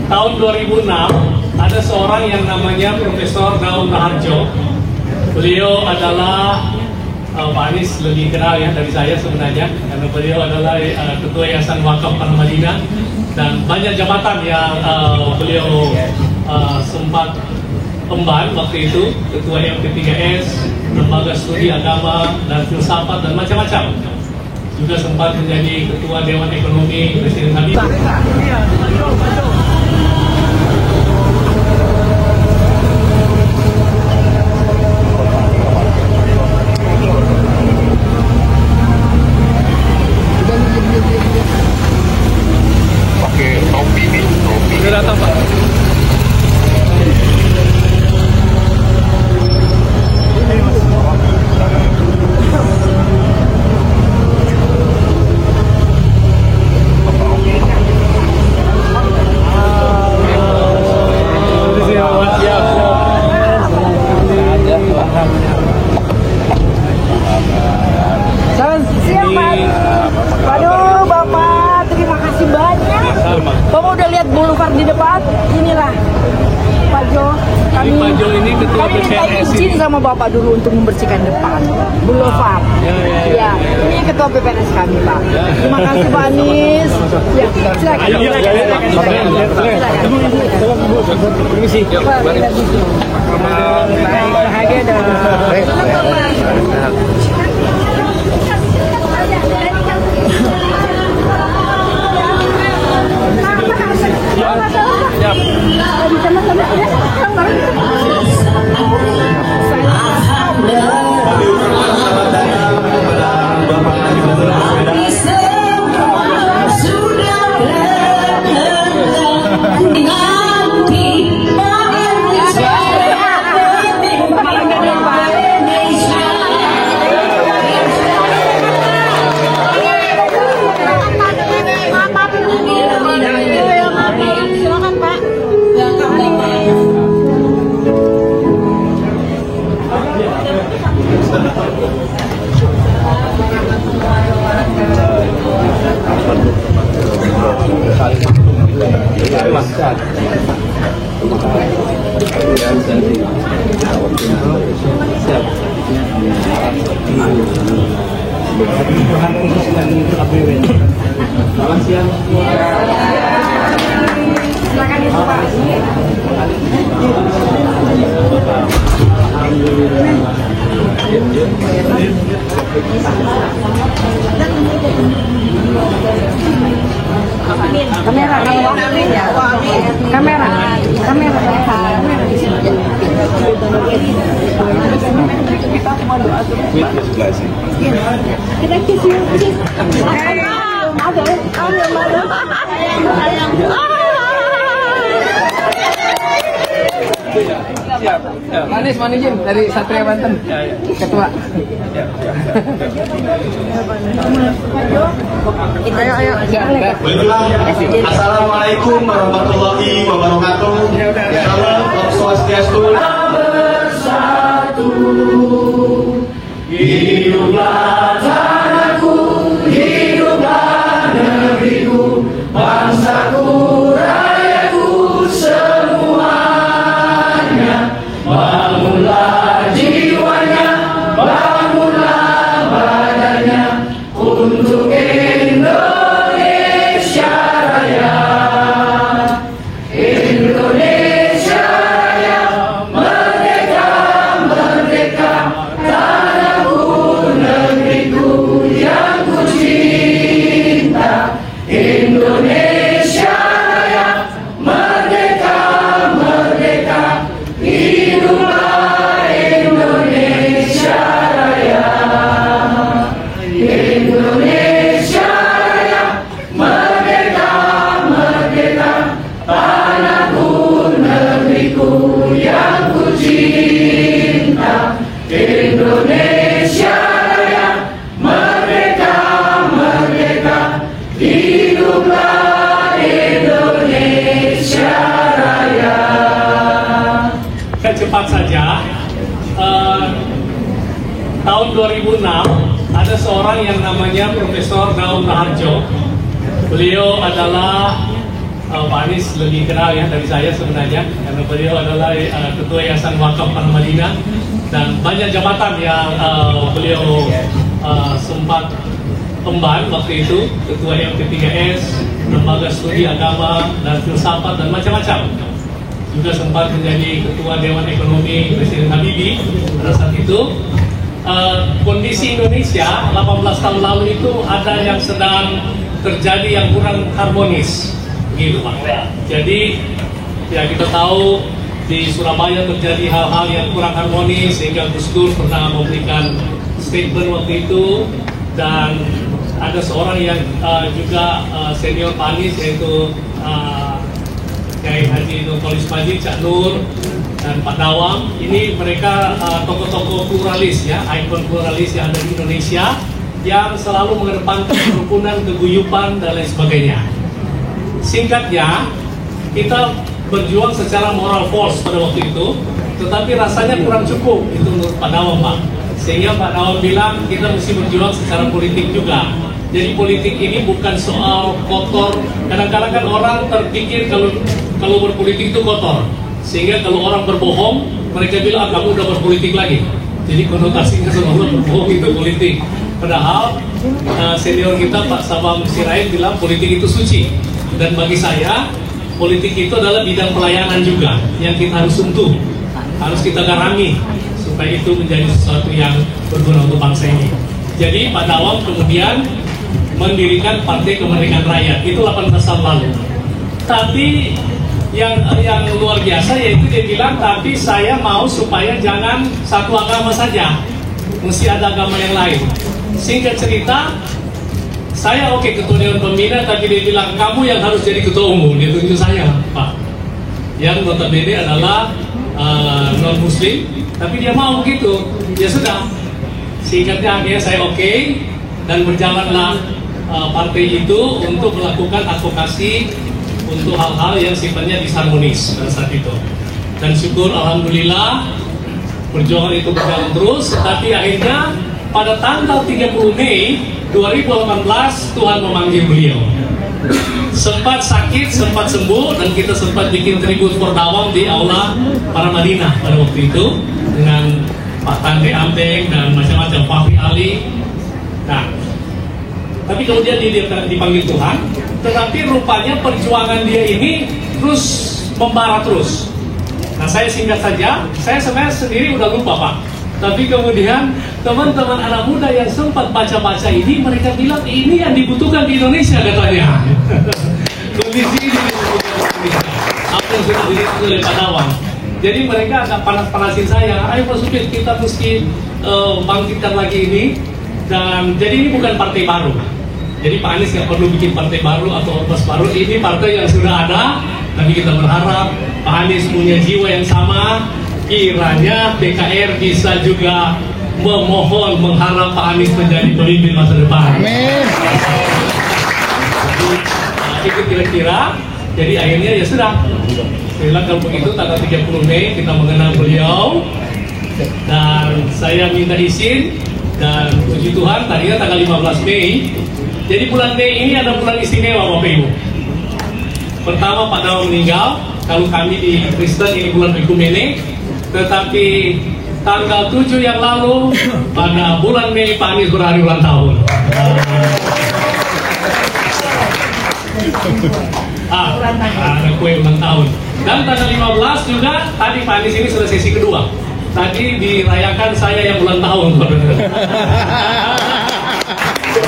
tahun 2006 ada seorang yang namanya Profesor Daun Raharjo. Beliau adalah Pak Anies lebih kenal ya dari saya sebenarnya, karena beliau adalah Ketua Yayasan Wakaf Al-Madinah dan banyak jabatan yang beliau sempat emban waktu itu, Ketua MT3S, Lembaga Studi Agama dan Filsafat dan macam-macam. Juga sempat menjadi Ketua Dewan Ekonomi Presiden Habibie. Pakai topi nih, topi. Sudah datang Pak. Siap Pak. Waduh Bapak, terima kasih banyak. Bapak udah lihat boulevard di depan? Inilah Pak Jo. Kami Ketua minta izin sama Bapak dulu untuk membersihkan depan boulevard. Ya, ini Ketua PPNS kami Pak. Terima kasih Pak Anies. Ya, silakan. Permisi. Bahagia dan Anies Manijin dari Satria Banten, Ketua. Ayo. Assalamualaikum warahmatullahi wabarakatuh. Salam Om Swastiastu. Bersatu, hiduplah tanahku, hiduplah negeriku, bangsaku, rakyatku semuanya. Bangunlah jiwanya, bangunlah badannya untuk Indonesia Raya. Indonesia Raya, merdeka, merdeka, tanahku, negeriku yang ku cinta. Indonesia Raya, merdeka, merdeka, hiduplah Indonesia Raya. Indonesia Raya, merdeka, merdeka, tanahku, negeriku yang ku cinta. Indonesia Raya, merdeka, merdeka, hiduplah Indonesia Raya. Cepat saja, tahun 2006 ada seorang yang namanya Profesor Daun Raharjo. Beliau adalah Pak Anies lebih kenal ya dari saya sebenarnya, karena beliau adalah Ketua Yayasan Wakaf Para Madinah, dan banyak jabatan yang beliau sempat emban waktu itu, Ketua M3S, Lembaga Studi Agama dan Filsafat dan macam-macam. Juga sempat menjadi Ketua Dewan Ekonomi Presiden Habibie pada saat itu. Kondisi Indonesia 18 tahun lalu itu ada yang sedang terjadi yang kurang harmonis, gitu Pak. Jadi ya kita tahu di Surabaya terjadi hal-hal yang kurang harmonis, sehingga Gus Dur pernah memberikan statement waktu itu, dan ada seorang yang juga senior Pak Anies, yaitu Kiai Haji Nurholis Majid, Cak Nur, dan Pak Dawang. Ini mereka tokoh-tokoh pluralis ya, ikon pluralis yang ada di Indonesia, yang selalu mengedepankan kerukunan, keguyupan, dan lain sebagainya. Singkatnya, kita berjuang secara moral force pada waktu itu, tetapi rasanya kurang cukup itu menurut Pak Dawang, Pak. Sehingga Pak Dawang bilang kita mesti berjuang secara politik juga. Jadi politik ini bukan soal kotor. Kadang-kadang kan orang terpikir kalau berpolitik itu kotor, sehingga kalau orang berbohong, mereka bilang kamu udah berpolitik lagi. Jadi konotasinya seolah-olah berbohong itu politik. Padahal senior kita Pak Sabam Sirait bilang politik itu suci. Dan bagi saya, politik itu adalah bidang pelayanan juga yang kita harus sentuh, harus kita garami supaya itu menjadi sesuatu yang berguna untuk bangsa ini. Jadi Pak Dawang kemudian mendirikan Partai Kemerdekaan Rakyat itu 18 tahun lalu. Tapi yang luar biasa yaitu dia bilang, tapi saya mau supaya jangan satu agama saja, mesti ada agama yang lain. Singkat cerita, saya oke ketua dewan pembina, tapi dia bilang kamu yang harus jadi ketua umum. Dia tunjuk saya, Pak, yang notabene adalah non muslim, tapi dia mau begitu. Ya sudah, singkatnya akhirnya saya oke, dan berjalanlah partai itu untuk melakukan advokasi untuk hal-hal yang sifatnya disharmonis pada saat itu. Dan syukur alhamdulillah perjuangan itu berjalan terus, tapi akhirnya pada tanggal 30 Mei 2018 Tuhan memanggil beliau. Sempat sakit, sempat sembuh, dan kita sempat bikin tribut for Dawang di Aula Para Madinah pada waktu itu dengan Pak Tande Ambeng dan macam-macam, Fahri Ali. Nah, tapi kemudian dia dipanggil Tuhan, tetapi rupanya perjuangan dia ini terus membara terus. Nah, saya singkat saja, saya sebenarnya sendiri udah lupa Pak. Tapi kemudian teman-teman anak muda yang sempat baca-baca ini, mereka bilang ini yang dibutuhkan di Indonesia katanya. Kondisi ini dibutuhkan di Indonesia. Apa yang sudah dilihat oleh Pak Dawang. Jadi mereka agak panas-panasin saya, ayo Pak Supit, kita mesti bangkitkan lagi ini. Dan jadi ini bukan partai baru. Jadi Pak Anies nggak perlu bikin partai baru atau ormas baru. Ini partai yang sudah ada. Tapi kita berharap Pak Anies punya jiwa yang sama. Kiranya PKR bisa juga memohon, mengharap Pak Anies menjadi pemimpin masa depan. Amin. Itu kira-kira. Jadi akhirnya ya sudah. Bila kalau begitu tanggal 30 Mei kita mengenal beliau. Dan saya minta izin. Dan puji Tuhan tadinya tanggal 15 Mei. Jadi bulan Mei ini ada bulan istimewa Bapak Ibu. Pertama Pak Dawang meninggal. Kalau kami di Kristen ini bulan Ekumene. Tetapi tanggal 7 yang lalu pada bulan Mei Pak Anies berhari ulang tahun. Ada kue ulang tahun. Dan tanggal 15 juga tadi Pak Anies ini sudah sesi kedua. Tadi dirayakan saya yang ulang tahun.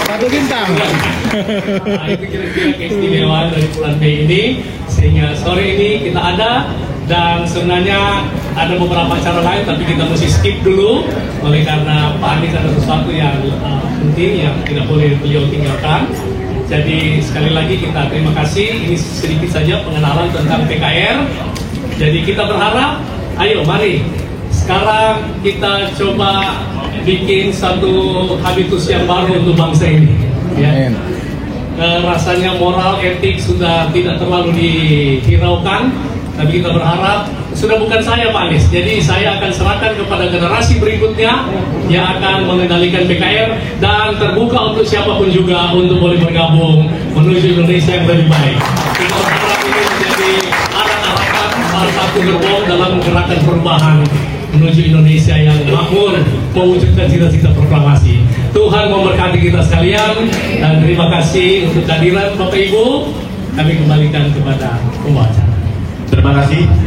Satu bintang. Nah, itu kira-kira keistimewaan dari bulan Mei ini. Sehingga sore ini kita ada. Dan sebenarnya ada beberapa acara lain, tapi kita mesti skip dulu oleh karena Pak Anies ada sesuatu yang penting yang tidak boleh beliau tinggalkan. Jadi sekali lagi kita terima kasih. Ini sedikit saja pengenalan tentang PKR. Jadi kita berharap, ayo mari sekarang kita coba bikin satu habitus yang baru untuk bangsa ini. Ya. Rasanya moral, etik sudah tidak terlalu dihiraukan. Tapi kita berharap, sudah bukan saya Pak Anies, jadi saya akan serahkan kepada generasi berikutnya yang akan mengendalikan PKR dan terbuka untuk siapapun juga untuk boleh bergabung menuju Indonesia yang lebih baik. Kita berharap ini menjadi arah-arahan salah satu gerbong dalam gerakan perubahan menuju Indonesia yang makmur, mewujudkan cita-cita proklamasi. Tuhan memberkati kita sekalian dan terima kasih untuk kehadiran Bapak Ibu. Kami kembalikan kepada pembaca. Terima kasih.